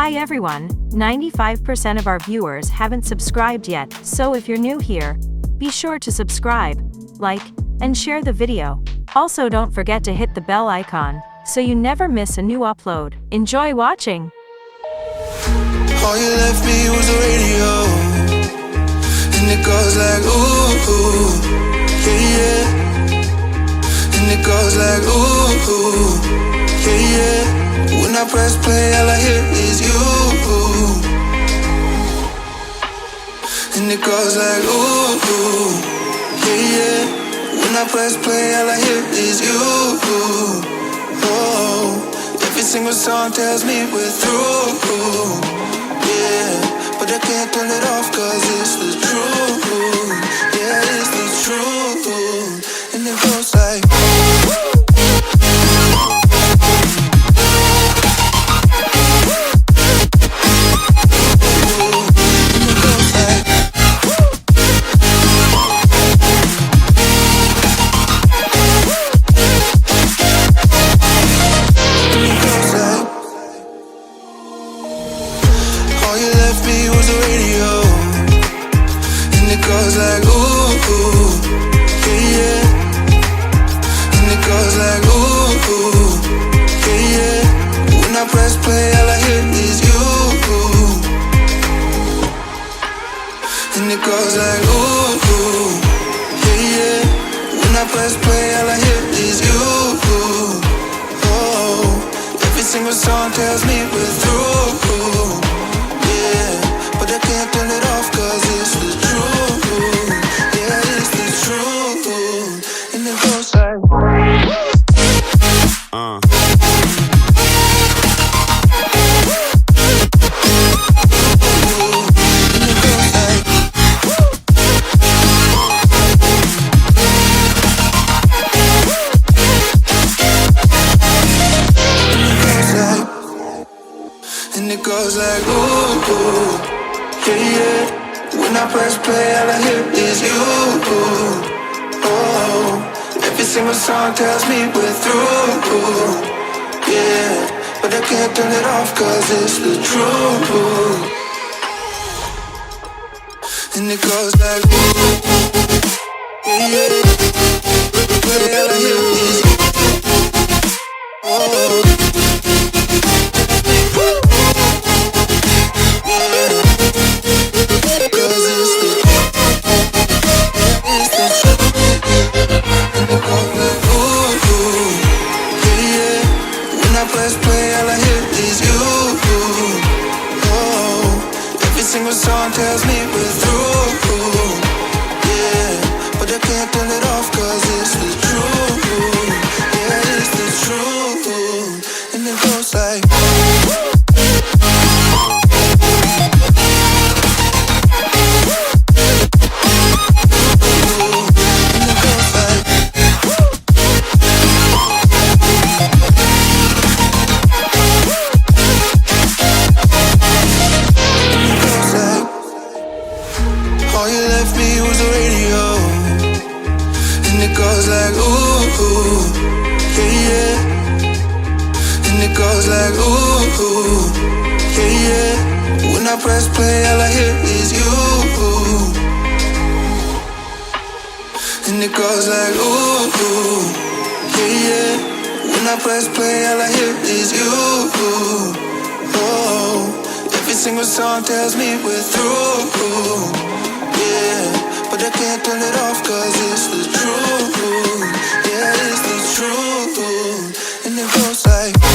Hi everyone, 95% of our viewers haven't subscribed yet, so if you're new here, be sure to subscribe, like, and share the video. Also don't forget to hit the bell icon, so you never miss a new upload. Enjoy watching! All you left me was the radio, and it goes like ooh, ooh, yeah, yeah. And it goes like ooh, ooh, yeah, yeah. When I press play, all I hear is you. And it goes like ooh, ooh, yeah, yeah. When I press play, all I hear is you. Oh, every single song tells me we're through. Yeah, but I can't turn it off 'cause it's the truth. Yeah, it's the truth. And it goes like song tells me we're through. Yeah, but I can't turn it off 'cause it's the truth. And it goes like ooh, yeah, but all I hear is oh. Song tells me we're through. Yeah, but I can't turn it off 'cause it's the truth. Yeah, it's the truth. And it goes like press play, all I hear is you. And it goes like ooh, ooh, yeah, yeah. When I press play, all I hear is you. Oh, every single song tells me we're through. Yeah, but I can't turn it off 'cause it's the truth. Yeah, it's the truth. And it goes like